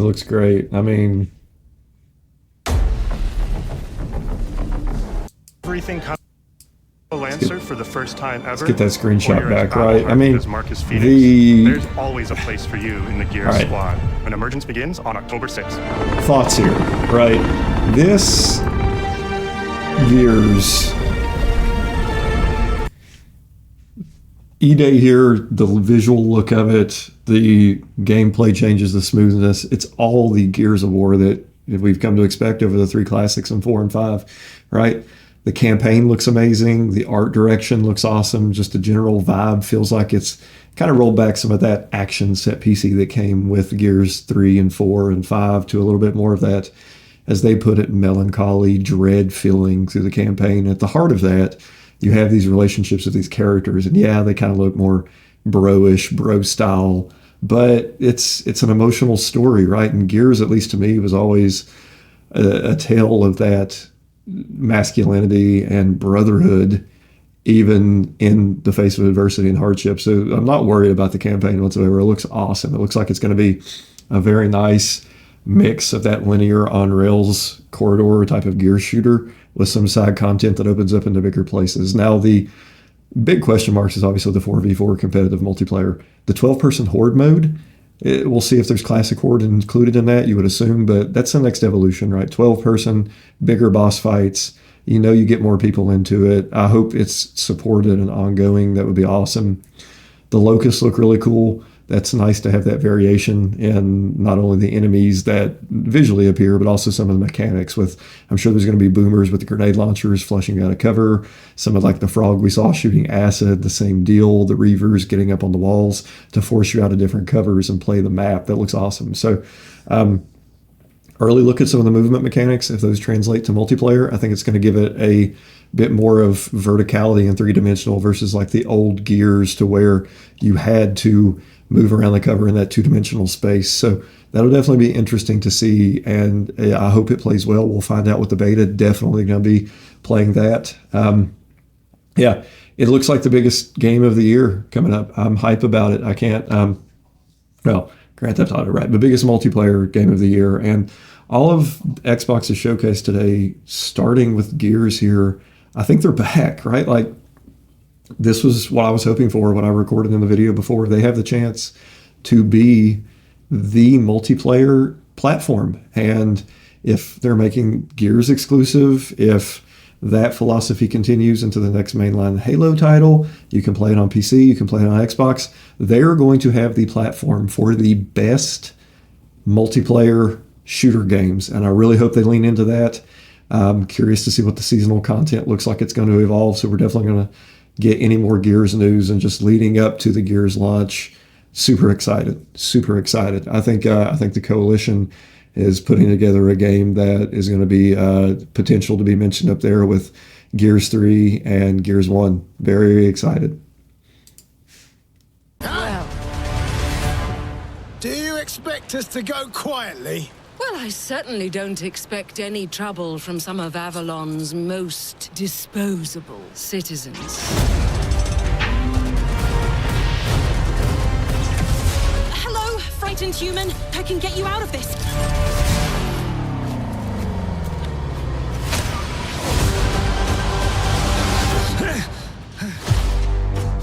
looks great. I mean, everything comes Lancer for the first time ever. let's get that screenshot Warrior back, right? I mean, as Marcus Phoenix. There's always a place for you in the Gears All right. squad when Emergence begins on October 6th. Thoughts here, right? This Gears E-Day here, the visual look of it, the gameplay changes, the smoothness, it's all the Gears of War that we've come to expect over the 3 classics and 4 and 5, right? The campaign looks amazing. The art direction looks awesome. Just the general vibe feels like it's kind of rolled back some of that action set piecey that came with Gears 3 and 4 and 5 to a little bit more of that, as they put it, melancholy, dread feeling through the campaign. At the heart of that, you have these relationships with these characters, and yeah, they kind of look more bro-ish, bro style, but it's an emotional story, right? And Gears, at least to me, was always a tale of that masculinity and brotherhood, even in the face of adversity and hardship. So I'm not worried about the campaign whatsoever. It looks awesome. It looks like it's going to be a very nice mix of that linear on rails corridor type of gear shooter with some side content that opens up into bigger places. Now, the big question marks is obviously the 4v4 competitive multiplayer. The 12-person horde mode, we'll see if there's classic horde included in that, you would assume, but that's the next evolution, right? 12-person, bigger boss fights. You know, you get more people into it. I hope it's supported and ongoing. That would be awesome. The locusts look really cool. That's nice to have that variation in not only the enemies that visually appear, but also some of the mechanics with, I'm sure there's going to be boomers with the grenade launchers flushing out of cover, some of like the frog we saw shooting acid, the same deal, the reavers getting up on the walls to force you out of different covers and play the map. That looks awesome. So early look at some of the movement mechanics. If those translate to multiplayer, I think it's going to give it a bit more of verticality and 3-dimensional versus like the old Gears to where you had to move around the cover in that 2-dimensional space. So that'll definitely be interesting to see, and I hope it plays well. We'll find out with the beta. Definitely going to be playing that. Yeah, it looks like the biggest game of the year coming up. I'm hype about it. I can't, well, Grand Theft Auto, right? The biggest multiplayer game of the year. And all of Xbox's showcase today, starting with Gears here, I think they're back, right? Like, this was what I was hoping for when I recorded in the video before. They have the chance to be the multiplayer platform. And if they're making Gears exclusive, if that philosophy continues into the next mainline Halo title, you can play it on PC, you can play it on Xbox. They're going to have the platform for the best multiplayer shooter games. And I really hope they lean into that. I'm curious to see what the seasonal content looks like it's going to evolve. So we're definitely going to get any more Gears news, and just leading up to the Gears launch, super excited. I think the coalition is putting together a game that is going to be potential to be mentioned up there with Gears 3 and Gears 1. Very excited. Well, do you expect us to go quietly? Well, I certainly don't expect any trouble from some of Avalon's most disposable citizens. Hello, frightened human. I can get you out of this.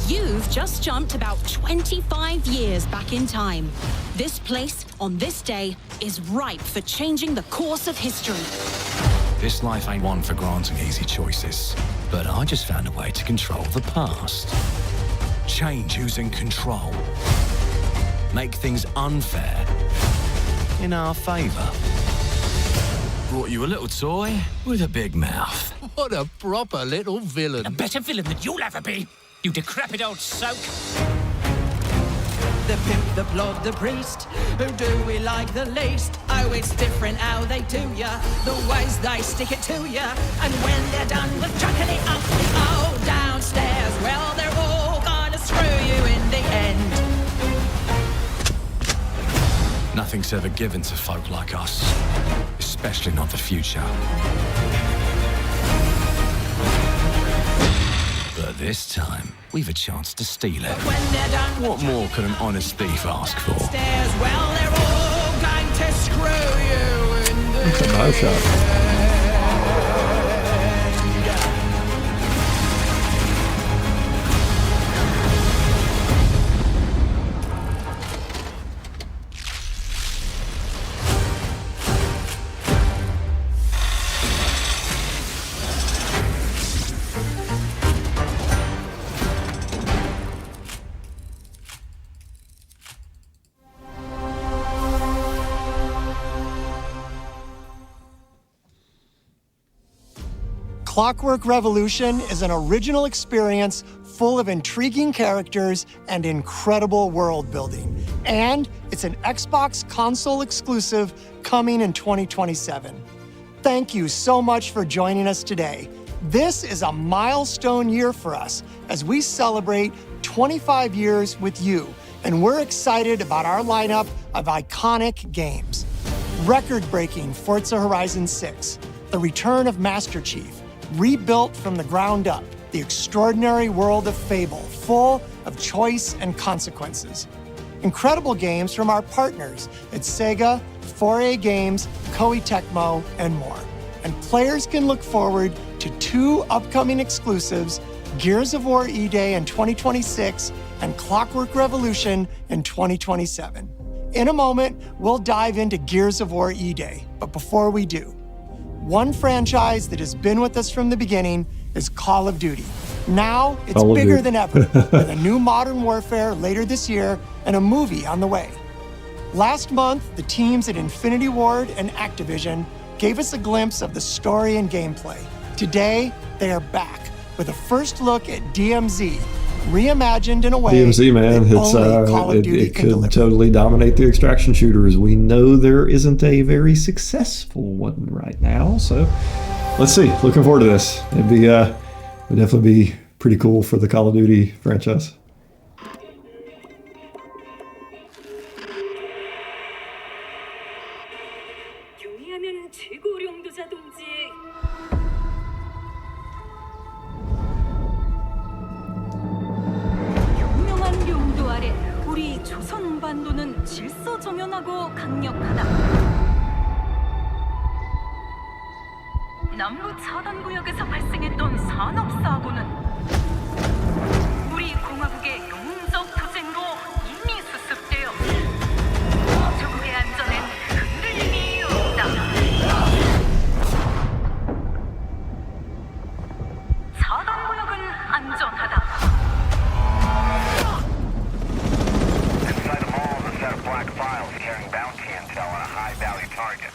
You've just jumped about 25 years back in time. This place, on this day, is ripe for changing the course of history. This life ain't one for granting easy choices, but I just found a way to control the past. Change who's in control. Make things unfair in our favor. Brought you a little toy with a big mouth. What a proper little villain. A better villain than you'll ever be, you decrepit old soak. The pimp, the plod, the priest, who do we like the least? Oh, it's different how they do ya, the ways they stick it to ya. And when they're done with chucking it up, oh, downstairs, well, they're all gonna screw you in the end. Nothing's ever given to folk like us, especially not the future. But this time, we've a chance to steal it. When they're done, What more could an honest thief ask for? stairs, well, they're all going to screw crew you in the It's a Bioshock. Clockwork Revolution is an original experience full of intriguing characters and incredible world building. And it's an Xbox console exclusive coming in 2027. Thank you so much for joining us today. This is a milestone year for us as we celebrate 25 years with you, and we're excited about our lineup of iconic games. Record-breaking Forza Horizon 6, the return of Master Chief, rebuilt from the ground up, the extraordinary world of Fable, full of choice and consequences. Incredible games from our partners at Sega, 4A Games, Koei Tecmo, and more. And players can look forward to 2 upcoming exclusives, Gears of War E-Day in 2026 and Clockwork Revolution in 2027. In a moment, we'll dive into Gears of War E-Day, but before we do, one franchise that has been with us from the beginning is Call of Duty. Now, it's Call of bigger Duty. than ever, with a new Modern Warfare later this year and a movie on the way. Last month, the teams at Infinity Ward and Activision gave us a glimpse of the story and gameplay. Today, they are back with a first look at DMZ, reimagined in a way DMZ, man, that it's only Call of Duty it can could deliver. totally dominate the extraction shooters. We know there isn't a very successful one right now, so let's see. Looking forward to this. It'd be would definitely be pretty cool for the Call of Duty franchise. 용이하면 최고령도자 동지. 유명한 용도 아래 우리 조선 반도는 질서정연하고 강력하다. 남부 차단 구역에서 발생했던 산업 사고는 우리 공화국의 영웅적 투쟁으로 이미 수습되어 조국의 안전엔 흔들림이 없다. 차단 구역은 안전하다. Inside the mall is a set of black files carrying bounty intel on a high-value target.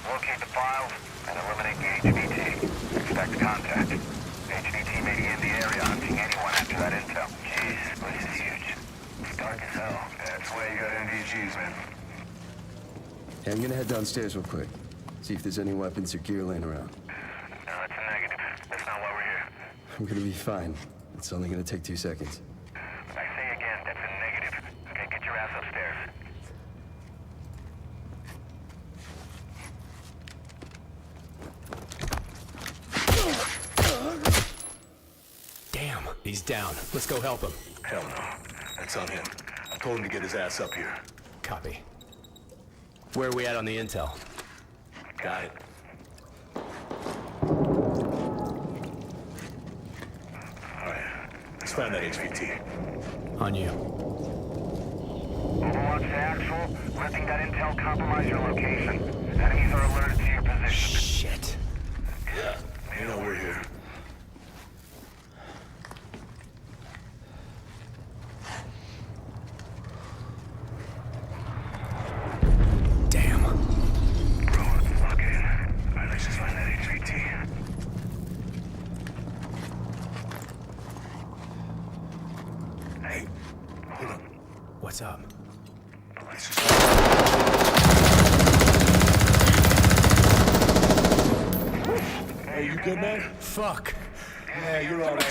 Locate the files and eliminate the HVT. Expect contact. HVT may be in the area hunting anyone after that intel. Jeez, this place is huge. It's dark as hell. That's why you got NVGs, man. Hey, I'm gonna head downstairs real quick. See if there's any weapons or gear laying around. No, that's a negative. That's not why we're here. I'm gonna be fine. It's only gonna take 2 seconds. I say again, that's a negative. Okay, get your ass upstairs. Damn, he's down. Let's go help him. Hell no. That's on him. I told him to get his ass up here. Copy. Where are we at on the intel? Got it. Alright. Let's find that HVT. On you. Overwatch to actual. Letting that intel compromise your location. Enemies are alerted to your position. Shit. Yeah, you know we're here. Damn. Bro, okay. Alright, let's just find that HVT. Hey, hold on. What's up? Let's just... Hey, you good, man? Fuck. Yeah, you're all right.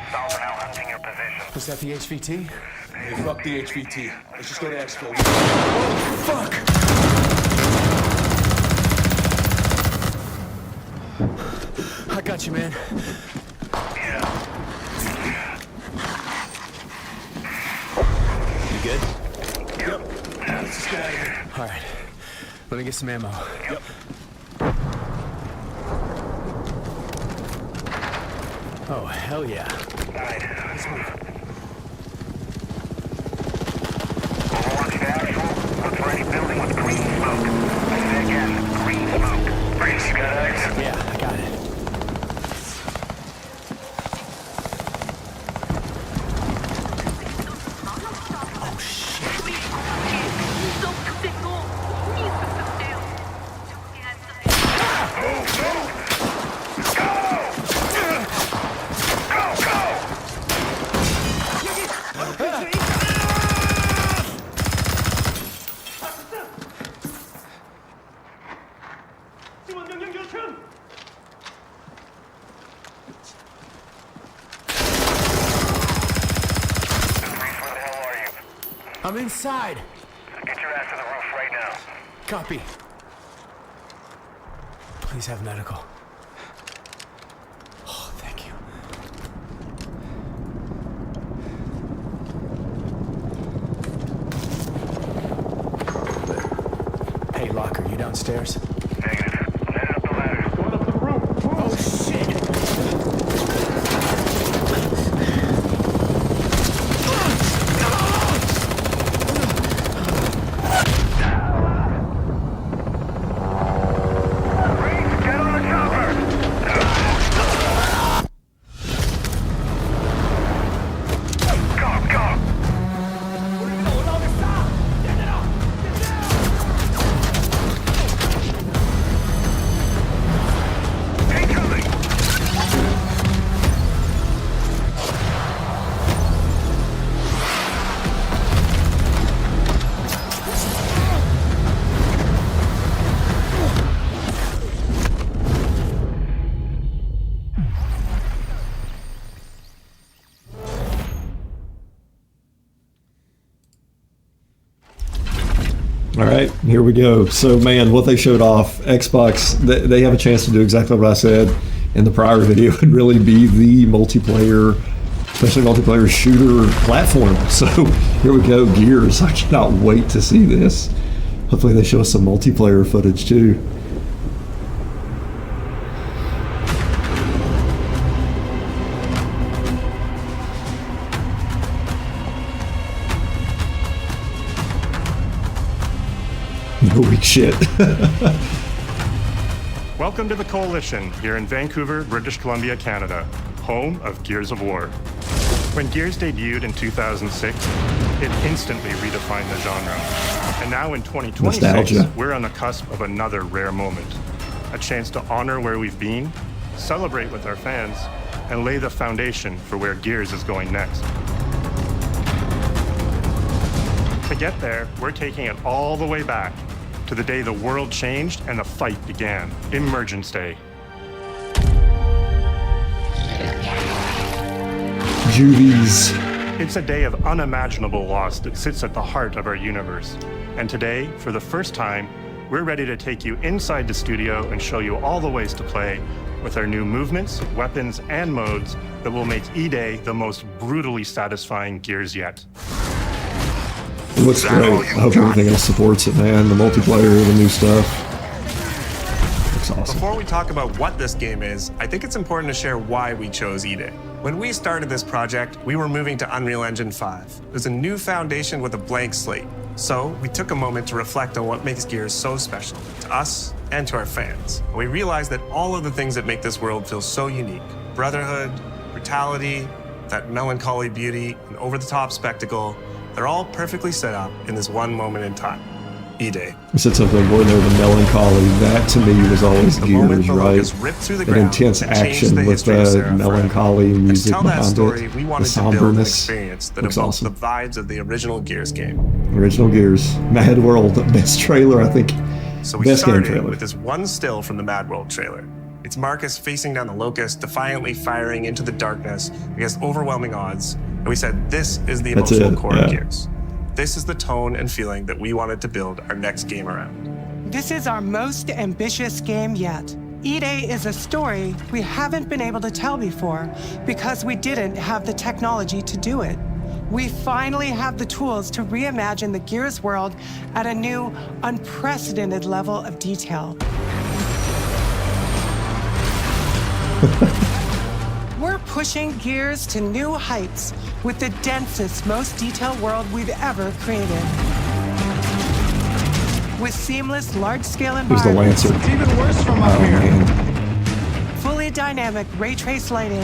Hostiles are now hunting your position. Was that the HVT? Hey, fuck the HVT. Let's just go to exfil. Fuck! I got you, man. You good? Yep. Let's just get out of here. All right. Let me get some ammo. Yep. Oh, hell yeah. Alright, let's move. Overwatch to actual. Look for any building with green smoke. I say again, green smoke. Freeze, you got eyes? Yeah, I got it. Oh, shit. I'm inside. Get your ass to the roof right now. Copy. Please have medical. Oh, thank you. Hey, Locker, you downstairs? Negative. Headed up the ladder. Going up to the roof. Oh, shit! Get on the chopper! Go, go! Incoming! All right, here we go. So, man, what they showed off, Xbox, they have a chance to do exactly what I said in the prior video and really be the multiplayer, especially multiplayer shooter platform. So, here we go, Gears. I cannot wait to see this. Hopefully, they show us some multiplayer footage too. No weak shit. Welcome to the Coalition here in Vancouver, British Columbia, Canada, home of Gears of War. When Gears debuted in 2006, it instantly redefined the genre. And now in 2026, Nostalgia. we're on the cusp of another rare moment. A chance to honor where we've been, celebrate with our fans, and lay the foundation for where Gears is going next. To get there, we're taking it all the way back to the day the world changed and the fight began, Emergence Day. Juvies. It's a day of unimaginable loss that sits at the heart of our universe. And today, for the first time, we're ready to take you inside the studio and show you all the ways to play with our new movements, weapons, and modes that will make E-Day the most brutally satisfying Gears yet. It looks great. I hope everything else supports it, man. The multiplayer, the new stuff. Looks awesome. Before we talk about what this game is, I think it's important to share why we chose E-Day. When we started this project, we were moving to Unreal Engine 5. There's a new foundation with a blank slate. So we took a moment to reflect on what makes Gears so special to us and to our fans. And we realized that all of the things that make this world feel so unique, brotherhood, brutality, that melancholy beauty, and over-the-top spectacle, they're all perfectly set up in this one moment in time, E-Day. You said something more than the melancholy. That to me was always Gears, right? That intense action with the melancholy music tell that behind story, it. we The wanted to build an somberness. experience that Looks evokes awesome. the vibes of the original Gears game. Original Gears. Mad World. Best trailer, I think. So we Best game started trailer. with this one still from the Mad World trailer. It's Marcus facing down the Locust, defiantly firing into the darkness against overwhelming odds. And we said, this is the That's emotional it, core yeah. of Gears. This is the tone and feeling that we wanted to build our next game around. This is our most ambitious game yet. E-Day is a story we haven't been able to tell before because we didn't have the technology to do it. We finally have the tools to reimagine the Gears world at a new, unprecedented level of detail. We're pushing Gears to new heights with the densest, most detailed world we've ever created. With seamless, large-scale Here's the environments, Lancer. it's even worse from Oh, up here. man. Fully dynamic ray trace lighting,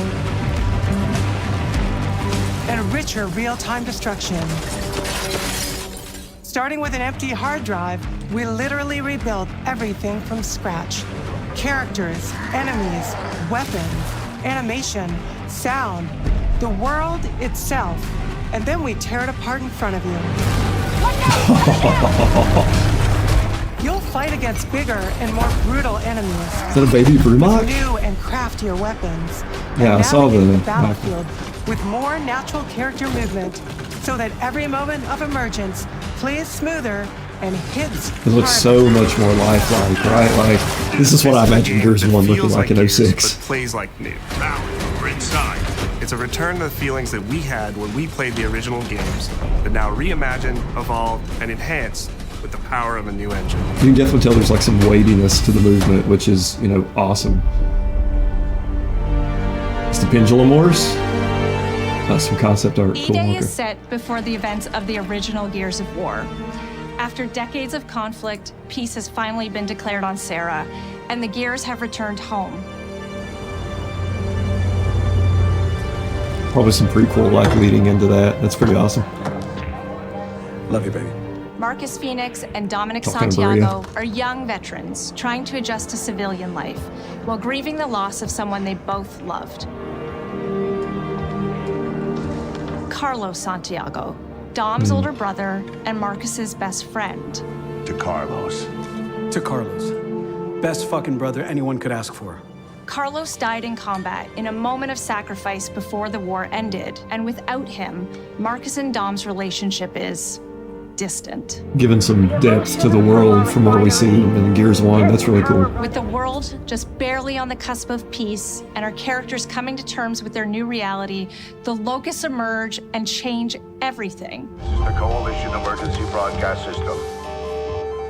and richer real-time destruction. Starting with an empty hard drive, we literally rebuilt everything from scratch. Characters, enemies, weapons, animation, sound, the world itself. And then we tear it apart in front of you. You'll fight against bigger and more brutal enemies. Is that a baby Brumach? With new and craftier weapons. Yeah, I And saw navigate the battlefield with more natural character movement so that every moment of emergence plays smoother and hits It looks so much more lifelike, right? Like, this is what I imagine Gears 1 looking Feels like in Gears, 06. but plays like new. Now, we're inside. It's a return to the feelings that we had when we played the original games, but now reimagined, evolved, and enhanced with the power of a new engine. You can definitely tell there's like some weightiness to the movement, which is, you know, awesome. It's the Pendulum Wars. That's some concept art. Cool E-Day looking. is set before the events of the original Gears of War. After decades of conflict, peace has finally been declared on Serra, and the Gears have returned home. Probably some prequel like leading into that. That's pretty awesome. Love you, baby. Marcus Phoenix and Dominic Talking to Santiago are young veterans trying to adjust to civilian life while grieving the loss of someone they both loved. Carlos Santiago, Dom's older brother and Marcus's best friend. To Carlos. To Carlos. Best fucking brother anyone could ask for. Carlos died in combat in a moment of sacrifice before the war ended, and without him, Marcus and Dom's relationship is distant. Giving some depth to the world from what we see in Gears 1. That's really cool. With the world just barely on the cusp of peace and our characters coming to terms with their new reality, the Locusts emerge and change everything. The Coalition Emergency Broadcast System.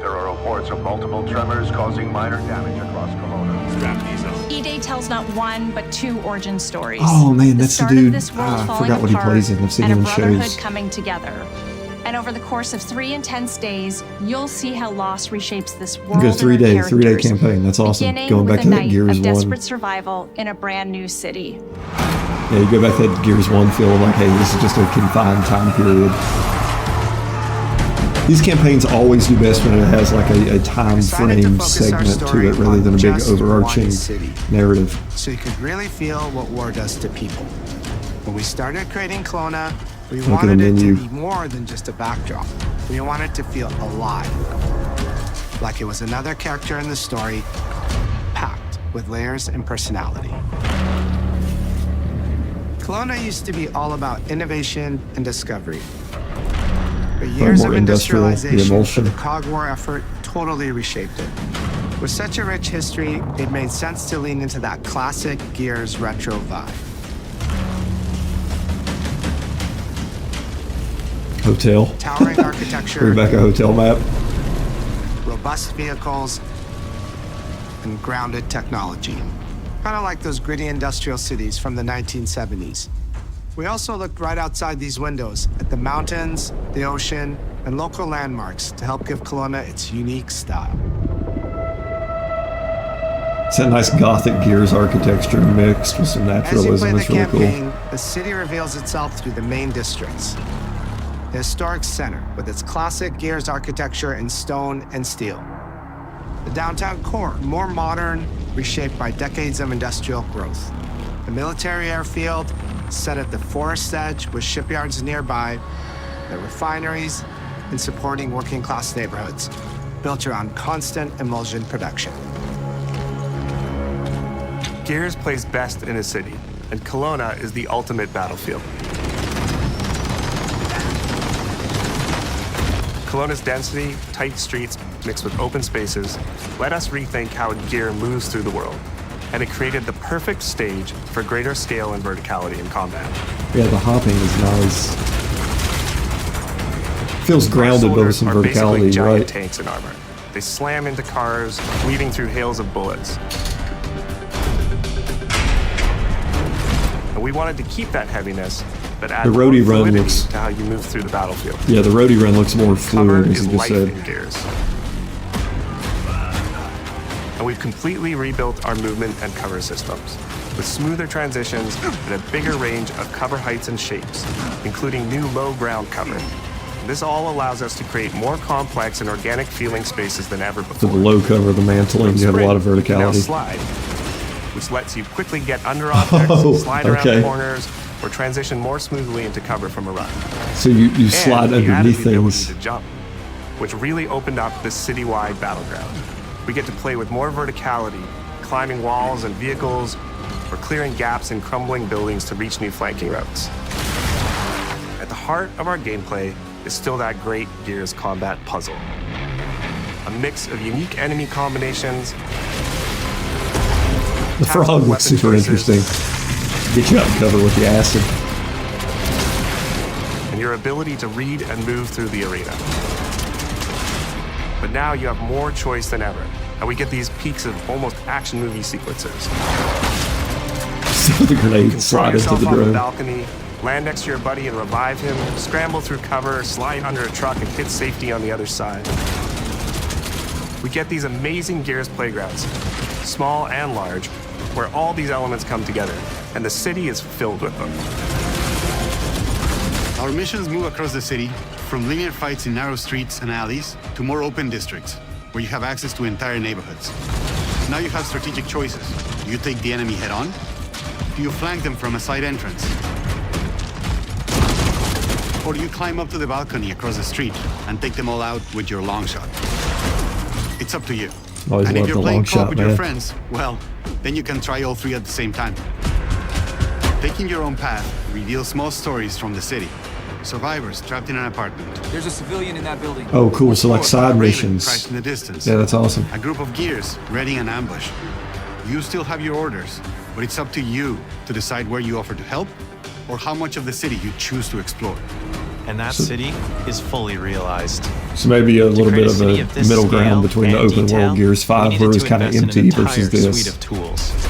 There are reports of multiple tremors causing minor damage across Kelowna. Strap these up. E-Day tells not one, but two origin stories. Oh man, that's the start dude. Of this world I falling forgot what he apart plays in. I've seen and him a in brotherhood shows. coming together. And over the course of 3 intense days, you'll see how loss reshapes this world. Good 3-day campaign. That's awesome. Beginning Going with back a to that night Gears of 1. desperate survival in a brand new city. Yeah, you go back to that Gears 1 feeling like, hey, this is just a confined time period. These campaigns always do best when it has like a time frame segment to it rather than a big overarching narrative. So you could really feel what war does to people. When we started creating Kelowna, we Look at the wanted it menu. to be more than just a backdrop. We wanted to feel alive. Like it was another character in the story, packed with layers and personality. Kelowna used to be all about innovation and discovery. But years more of industrial, the industrialization emulsion. for the Cog War effort totally reshaped it. With such a rich history, it made sense to lean into that classic Gears retro vibe. Hotel. Towering architecture. Bring back a hotel map. Robust vehicles, and grounded technology. Kind of like those gritty industrial cities from the 1970s. We also looked right outside these windows at the mountains, the ocean, and local landmarks to help give Kelowna its unique style. It's that nice gothic Gears architecture mixed with some As you play naturalism. the It's really cool. campaign, the city reveals itself through the main districts. The historic center, with its classic Gears architecture in stone and steel. The downtown core, more modern, reshaped by decades of industrial growth. The military airfield, set at the forest edge with shipyards nearby, the refineries, and supporting working-class neighborhoods, built around constant emulsion production. Gears plays best in a city, and Kelowna is the ultimate battlefield. Kelowna's density, tight streets, mixed with open spaces, let us rethink how a gear moves through the world, and it created the perfect stage for greater scale and verticality in combat. Yeah, the hopping is nice. Feels grounded, but with some Are basically verticality, giant right? tanks in armor. They slam into cars, weaving through hails of bullets. And we wanted to keep that heaviness, but add The more roadie run fluidity looks- to how you move through the battlefield. Yeah, the roadie run looks more Cover fluid, as is you just life said. in Gears. And we've completely rebuilt our movement and cover systems, with smoother transitions and a bigger range of cover heights and shapes, including new low ground cover. This all allows us to create more complex and organic feeling spaces than ever To before. the low cover, the mantling, you have a lot of Now verticality. slide, which lets you quickly get under objects, slide around okay. corners, or transition more smoothly into cover from a run. So you And slide we added underneath the ability things. to jump, which really opened up this citywide battleground. We get to play with more verticality, climbing walls and vehicles, or clearing gaps in crumbling buildings to reach new flanking routes. At the heart of our gameplay is still that great Gears combat puzzle. A mix of unique enemy combinations. The tactical frog looks weapon super choices, interesting. Get you out of cover with the acid. and your ability to read and move through the arena. But now you have more choice than ever, and we get these peaks of almost action movie sequences. So the grenade Throw slide into yourself the on the drone. balcony, land next to your buddy and revive him, scramble through cover, slide under a truck, and hit safety on the other side. We get these amazing Gears playgrounds, small and large, where all these elements come together, and the city is filled with them. Our missions move across the city, from linear fights in narrow streets and alleys to more open districts, where you have access to entire neighborhoods. Now you have strategic choices. Do you take the enemy head on? Do you flank them from a side entrance? Or do you climb up to the balcony across the street and take them all out with your long shot? It's up to you. Always And if loved you're the playing long co-op shot, with man. your friends, well, then you can try all three at the same time. Taking your own path reveals small stories from the city. Survivors trapped in an apartment. There's a civilian in that building. Oh, cool. So like side Raven missions. crashed in the distance. Yeah, that's awesome. A group of Gears readying an ambush. You still have your orders, but it's up to you to decide where you offer to help or how much of the city you choose to explore. And that city is fully realized. So maybe a little create bit a of city a of this middle ground scale between the and open detail, world Gears 5, we where it was needed to kind of invest in an empty, versus entire this. suite of tools.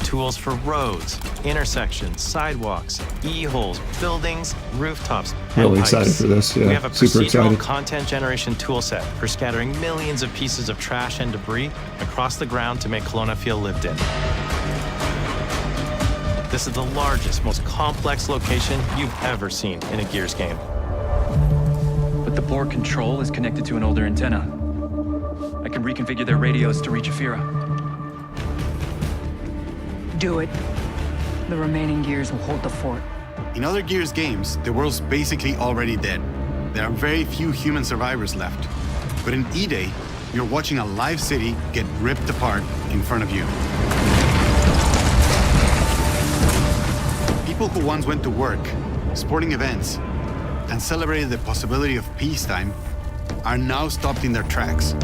Tools for roads, intersections, sidewalks, e-holes, buildings, rooftops, and Really pipes. excited for this, yeah. We have a Super procedural excited. content generation tool set for scattering millions of pieces of trash and debris across the ground to make Kelowna feel lived in. This is the largest, most complex location you've ever seen in a Gears game. But the board control is connected to an older antenna. I can reconfigure their radios to reach Afira. Do it. The remaining Gears will hold the fort. In other Gears games, the world's basically already dead. There are very few human survivors left. But in E-Day, you're watching a live city get ripped apart in front of you. People who once went to work, sporting events, and celebrated the possibility of peacetime are now stopped in their tracks.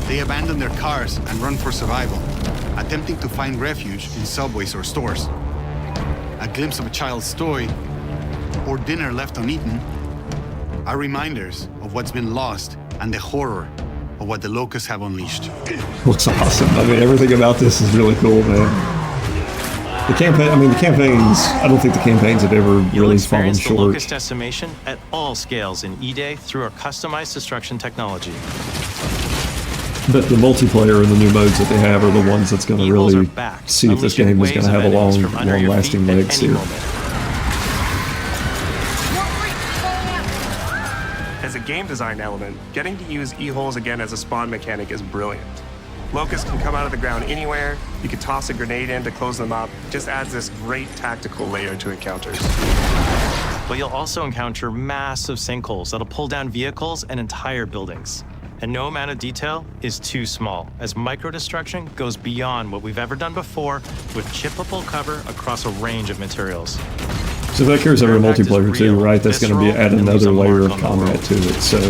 They abandon their cars and run for survival, attempting to find refuge in subways or stores. A glimpse of a child's toy or dinner left uneaten are reminders of what's been lost and the horror of what the locusts have unleashed. Looks awesome. I mean, everything about this is really cool, man. The campaigns, I don't think the campaigns have ever You'll really fallen experience the short. Locust decimation at all scales in E-Day through our customized destruction technology. But the multiplayer and the new modes that they have are the ones that's going to Evils are really back, see if this unleashing game is going waves to of have a enemies from under your long-lasting feet at legs any here. moment. As a game design element, getting to use e-holes again as a spawn mechanic is brilliant. Locusts can come out of the ground anywhere, you can toss a grenade in to close them up, just adds this great tactical layer to encounters. But you'll also encounter massive sinkholes that'll pull down vehicles and entire buildings. And no amount of detail is too small, as micro-destruction goes beyond what we've ever done before with chippable cover across a range of materials. So that carries over to multiplayer too, right? That's going to be add another layer of combat to it. So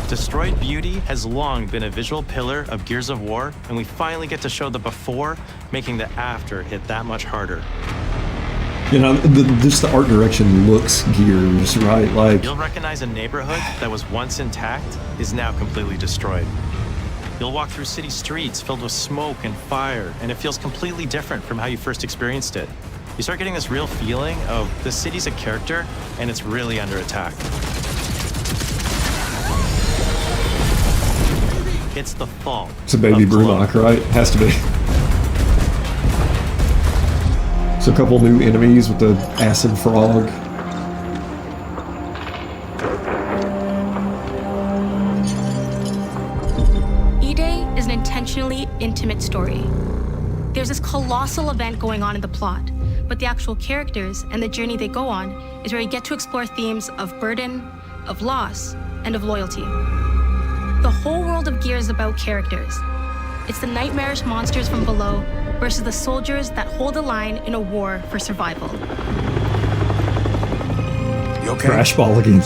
Destroyed Beauty has long been a visual pillar of Gears of War, and we finally get to show the before, making the after hit that much harder. You know, just the art direction looks Gears, right? Like, You'll recognize a neighborhood that was once intact is now completely destroyed. You'll walk through city streets filled with smoke and fire, and it feels completely different from how you first experienced it. You start getting this real feeling of the city's a character, and it's really under attack. It's the fall. It's a baby Brumach, right? Has to be. So a couple new enemies with the acid frog. E-Day is an intentionally intimate story. There's this colossal event going on in the plot, but the actual characters and the journey they go on is where you get to explore themes of burden, of loss, and of loyalty. The whole world of Gears is about characters. It's the nightmarish monsters from below versus the soldiers that hold the line in a war for survival. You okay? Crash ball again.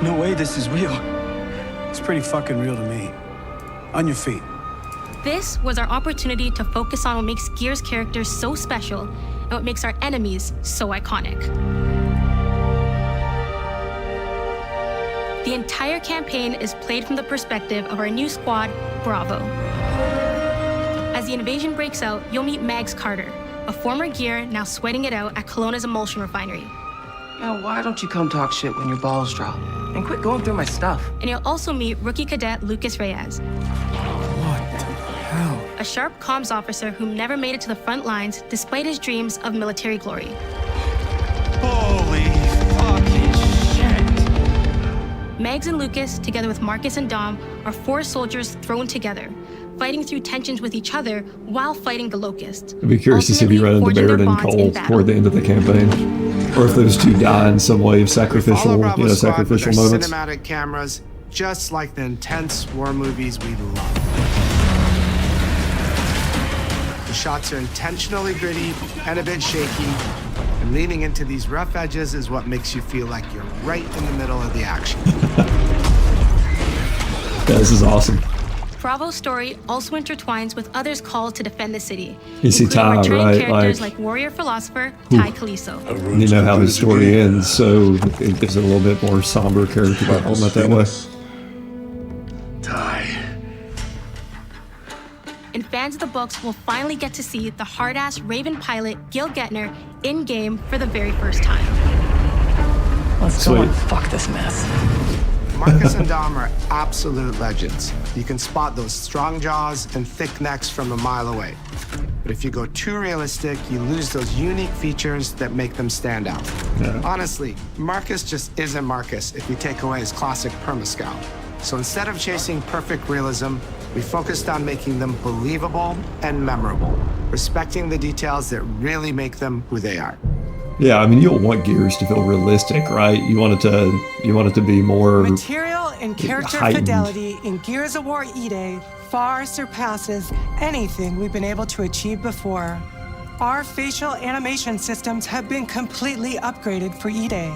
No way this is real. It's pretty fucking real to me. On your feet. This was our opportunity to focus on what makes Gears characters so special and what makes our enemies so iconic. The entire campaign is played from the perspective of our new squad, Bravo. As the invasion breaks out, you'll meet Mags Carter, a former Gear now sweating it out at Kelowna's emulsion refinery. Now, why don't you come talk shit when your balls drop? And quit going through my stuff. And you'll also meet rookie cadet Lucas Reyes. A sharp comms officer who never made it to the front lines despite his dreams of military glory. Holy fucking shit. Mags and Lucas, together with Marcus and Dom, are 4 soldiers thrown together, fighting through tensions with each other while fighting the Locust. I'd be curious to see if you run into Baird and Cole toward the end of the campaign, or if those two die in some way of sacrificial, sacrificial moments. Cinematic cameras, just like the intense war movies we love. The shots are intentionally gritty and a bit shaky, and leaning into these rough edges is what makes you feel like you're right in the middle of the action. Yeah, this is awesome. Bravo's story also intertwines with others called to defend the city, You see including Ty, returning right? characters Like, like warrior philosopher Ty Kaliso. you know how his story ends, so it gives it a little bit more somber character development that way. And fans of the books will finally get to see the hard-ass Raven pilot Gil Gettner in-game for the very first time. Let's go and fuck this mess. Marcus and Dom are absolute legends. You can spot those strong jaws and thick necks from a mile away. But if you go too realistic, you lose those unique features that make them stand out. Yeah. Honestly, Marcus just isn't Marcus if you take away his classic perma-scout. So instead of chasing perfect realism, we focused on making them believable and memorable, respecting the details that really make them who they are. Yeah, I mean, you'll want Gears to feel realistic, right? You want it to be more Material and character heightened. fidelity in Gears of War E-Day far surpasses anything we've been able to achieve before. Our facial animation systems have been completely upgraded for E-Day,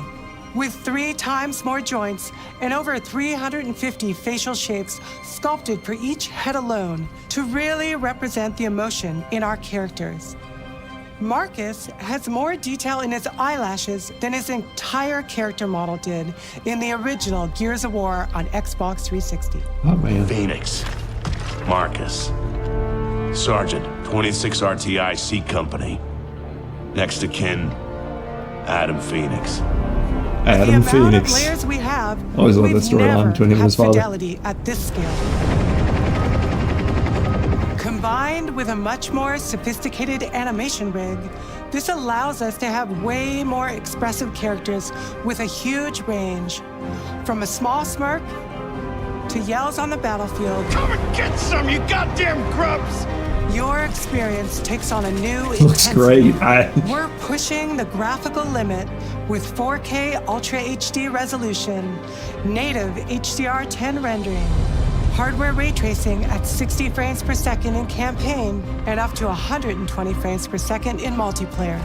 with 3 times more joints and over 350 facial shapes sculpted for each head alone to really represent the emotion in our characters. Marcus has more detail in his eyelashes than his entire character model did in the original Gears of War on Xbox 360. Oh, man. Phoenix. Marcus. Sergeant, 26 RTI C Company. Next to kin, Adam Phoenix. Adam Phoenix. Layers we have, Always love that we've storyline never between him and had his father. fidelity at this scale. Combined with a much more sophisticated animation rig, this allows us to have way more expressive characters with a huge range. From a small smirk to yells on the battlefield. Come and get some, you goddamn grubs! Your experience takes on a new Looks intensity. great. We're pushing the graphical limit with 4K Ultra HD resolution, native HDR10 rendering, hardware ray tracing at 60 frames per second in campaign, and up to 120 frames per second in multiplayer.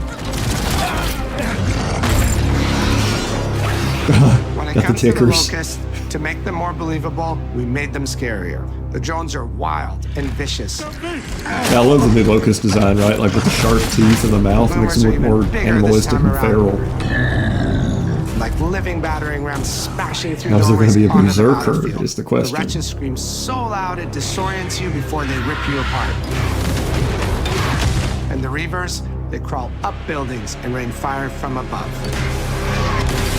When it Got the comes to the tickers. Locust, to make them more believable, we made them scarier. The drones are wild and vicious. Yeah, I love the new Locust design, right? Like with the sharp teeth and the mouth, it makes them look more animalistic and feral. Like living battering rams smashing through How's there going doorways to be a onto the berserker battlefield. is the The question. wretches scream so loud it disorients you before they rip you apart. And the Reavers, they crawl up buildings and rain fire from above.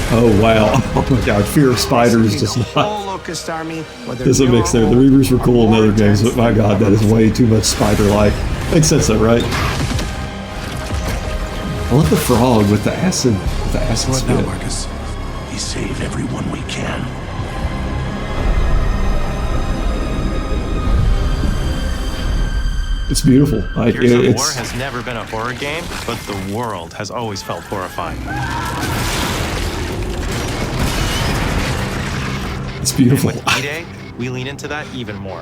Oh, wow. Oh my god, Fear of Spiders does The not... whole Locust army, whether Doesn't mix there. The Reavers were cool in other games, but my god, that is way too much spider-like. Makes sense though, right? I love the frog with the acid What spit. now, Marcus? We save everyone we can. It's beautiful. Like, Gears of War it's has never been a horror game, but the world has always felt horrifying. it's beautiful. And with E-Day, we lean into that even more.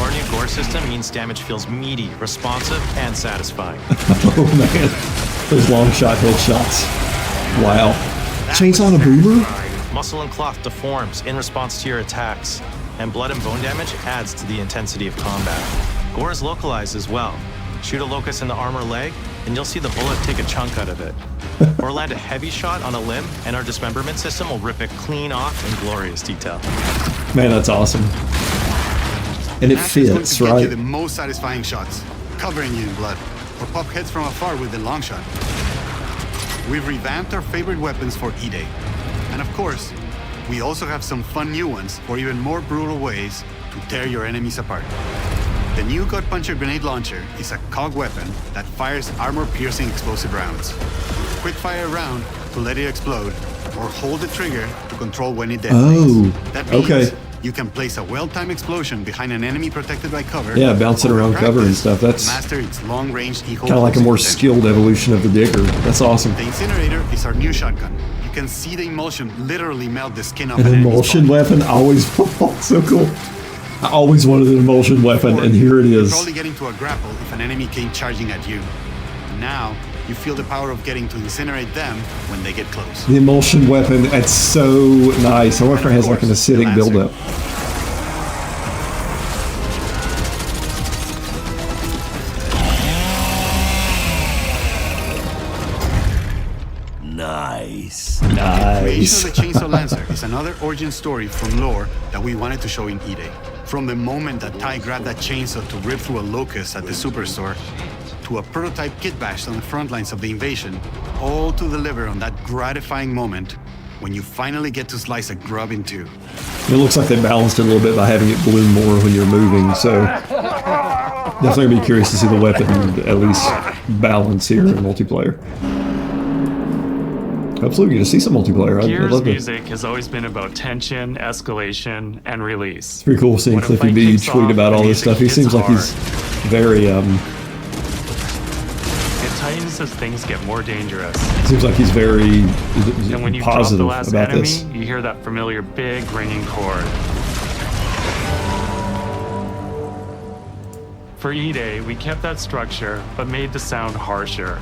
Our new gore system means damage feels meaty, responsive, and satisfying. Oh man, those long shot headshots. Wow. Chainsaw and a boomer? Muscle and cloth deforms in response to your attacks, and blood and bone damage adds to the intensity of combat. Gore is localized as well. Shoot a Locust in the arm or leg, and you'll see the bullet take a chunk out of it. Or land a heavy shot on a limb, and our dismemberment system will rip it clean off in glorious detail. Man, that's awesome. And it Nash is going fits, to get you right? the most satisfying shots, covering you in blood, or pop heads from afar with the long shot. We've revamped our favorite weapons for E-Day. And of course, we also have some fun new ones for even more brutal ways to tear your enemies apart. The new Gut Puncher grenade launcher is a COG weapon that fires armor-piercing explosive rounds. Quick fire a round to let it explode, or hold the trigger to control when it detonates. Oh, That means okay. you can place a well-timed explosion behind an enemy protected by cover. Yeah, bouncing or in around cover and practice, stuff. That's master its long-range eco. kind of like a more skilled evolution of the Digger. That's awesome. The Incinerator is our new shotgun. You can see the emulsion literally melt the skin off An an enemy's emulsion body. weapon, always so cool. I always wanted an emulsion weapon, and here it You'd is. probably get into a grapple if an enemy came charging at you. Now, you feel the power of getting to incinerate them when they get close. The emulsion weapon, that's so nice. I wonder if it has like an acidic buildup. Nice. The creation Nice. of the Chainsaw Lancer is another origin story from lore that we wanted to show in E-Day. From the moment that Ty grabbed that chainsaw to rip through a Locust at the Superstore, to a prototype kit bash on the front lines of the invasion, all to deliver on that gratifying moment when you finally get to slice a grub in two. It looks like they balanced it a little bit by having it bloom more when you're moving, so definitely gonna be curious to see the weapon at least balance here in multiplayer. Absolutely, gonna see some multiplayer. I'd Gears love to. music has always been about tension, escalation, and release. It's pretty cool seeing When a Cliffy fight B kicks tweet off, about the all this music stuff. He hits seems like hard. he's very It tightens as things get more dangerous. seems like he's very And when you drop the positive last about enemy, this. you hear that familiar big ringing chord. For E-Day, we kept that structure, but made the sound harsher.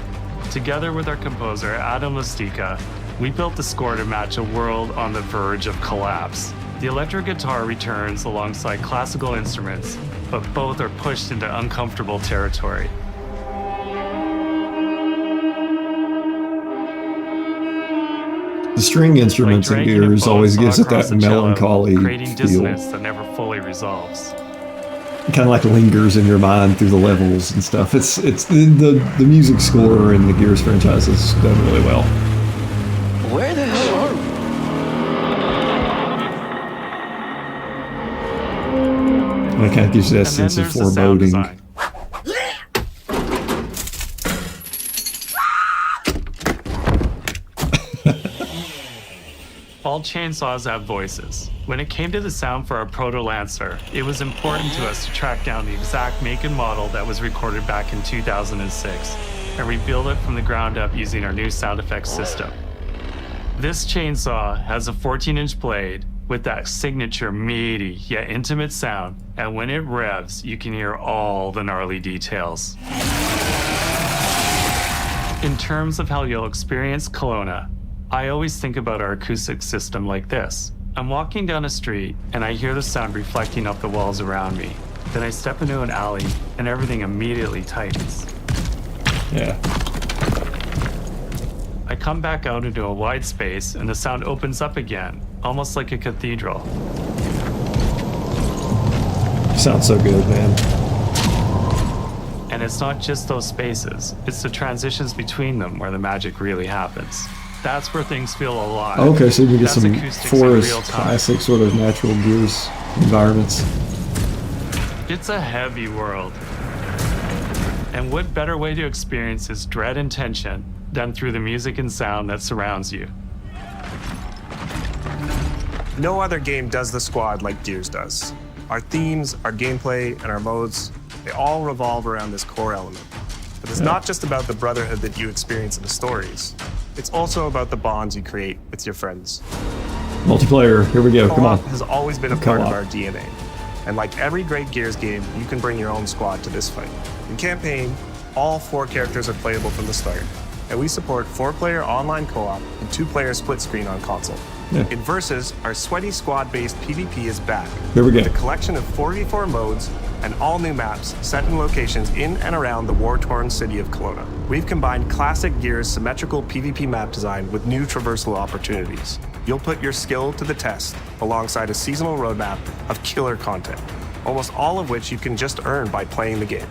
Together with our composer, Adam Lastica, we built the score to match a world on the verge of collapse. The electric guitar returns alongside classical instruments, but both are pushed into uncomfortable territory. The string instruments in Dragging a Gears bow always saw gives it across that the cello, melancholy creating feel. dissonance that never fully resolves. It kind of like lingers in your mind through the levels and stuff. It's the music score in the Gears franchise is done really well. Where the hell are we? And it kind of gives you that And then sense of there's the sound foreboding. design. All chainsaws have voices. When it came to the sound for our Proto Lancer, it was important to us to track down the exact make and model that was recorded back in 2006 and rebuild it from the ground up using our new sound effects system. This chainsaw has a 14-inch blade with that signature meaty yet intimate sound, and when it revs, you can hear all the gnarly details. In terms of how you'll experience Kelowna, I always think about our acoustic system like this. I'm walking down a street and I hear the sound reflecting off the walls around me. Then I step into an alley and everything immediately tightens. Yeah. I come back out into a wide space and the sound opens up again, almost like a cathedral. Sounds so good, man. And it's not just those spaces, it's the transitions between them where the magic really happens. That's where things feel alive. Okay, so you get That's some acoustics in forest, real time. classic sort of natural Gears environments. It's a heavy world. And what better way to experience its dread and tension than through the music and sound that surrounds you? No other game does the squad like Gears does. Our themes, our gameplay, and our modes, they all revolve around this core element. But it's not just about the brotherhood that you experience in the stories. It's also about the bonds you create with your friends. Multiplayer, here we go, come on. Co-op has always been a part of our DNA. And like every great Gears game, you can bring your own squad to this fight. In campaign, all 4 characters are playable from the start. And we support 4-player online co-op and 2-player split screen on console. Yeah. In Versus, our sweaty squad-based PvP is back. Here we go. With a collection of 4v4 modes and all new maps set in locations in and around the war-torn city of Kelowna. We've combined classic Gears' symmetrical PvP map design with new traversal opportunities. You'll put your skill to the test alongside a seasonal roadmap of killer content, almost all of which you can just earn by playing the game,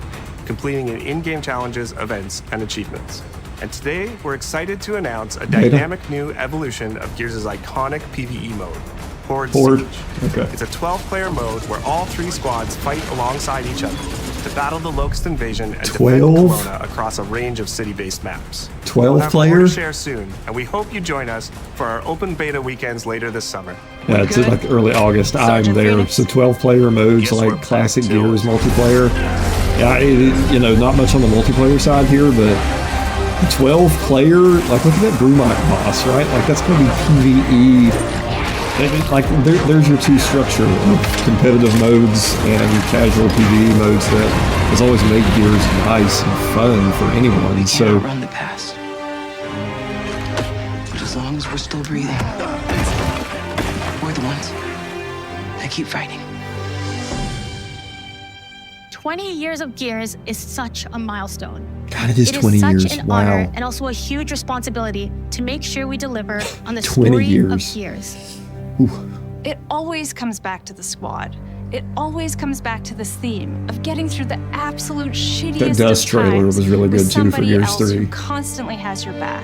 completing in-game challenges, events, and achievements. And today, we're excited to announce a dynamic new evolution of Gears' iconic PvE mode, Horde Siege. Okay. It's a 12-player mode where all 3 squads fight alongside each other to battle the Locust invasion and defend 12? Kelowna across a range of city-based maps. 12 we'll have more players? to share soon, and we hope you join us for our open beta weekends later this summer. Yeah, it's like early August. I'm there. So 12-player modes, like classic Gears multiplayer. Yeah, you know, not much on the multiplayer side here, but 12-player, like look at that Brumite boss, right? Like that's going to be PvE. Like there's your 2 structure of competitive modes and casual PvE modes that has always made Gears nice and fun for anyone. So Run the past. But as long as we're still breathing, we're the ones that keep fighting. 20 years of Gears is such a milestone. God, it is 20 such years. an Wow. honor and also a huge responsibility to make sure we deliver on the 20 story years. of Gears. It always comes back to the squad. It always comes back to this theme of getting through the absolute shittiest That Dust of trailer times was really with good too for somebody Gears else 3. who constantly has your back.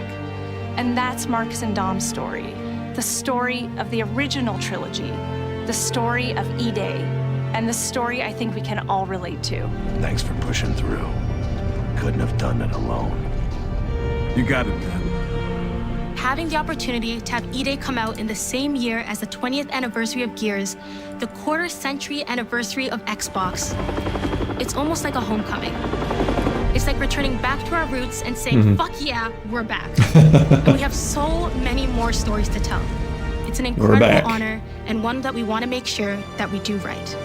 And that's Marcus and Dom's story. The story of the original trilogy. The story of E-Day. And the story I think we can all relate to. Thanks for pushing through. Couldn't have done it alone. You got it, man. Having the opportunity to have E-Day come out in the same year as the 20th anniversary of Gears, the quarter-century anniversary of Xbox, it's almost like a homecoming. It's like returning back to our roots and saying, fuck yeah, we're back. And we have so many more stories to tell. It's an We're back. incredible honor and one that we want to make sure that we do right.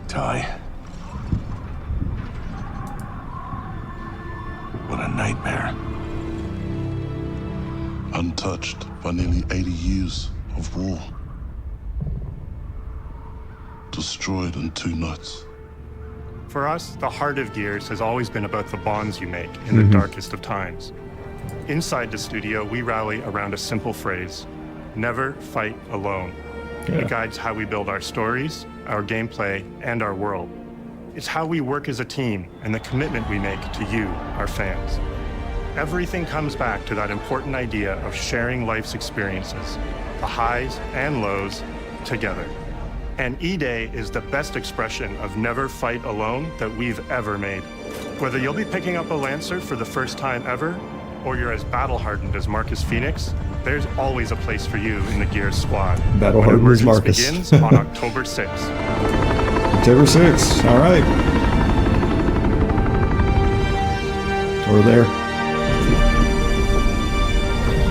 Ty. What a nightmare. Untouched by nearly 80 years of war. Destroyed in 2 nights. For us, the heart of Gears has always been about the bonds you make in the darkest of times. Inside the studio, we rally around a simple phrase: never fight alone. It guides how we build our stories, our gameplay, and our world. It's how we work as a team and the commitment we make to you, our fans. Everything comes back to that important idea of sharing life's experiences, the highs and lows, together. And E-Day is the best expression of never fight alone that we've ever made. Whether you'll be picking up a Lancer for the first time ever, or you're as battle-hardened as Marcus Phoenix, there's always a place for you in the Gears squad. Battle-hardened as When Marcus. Emergence begins on October 6th. October 6th. All right. We're there.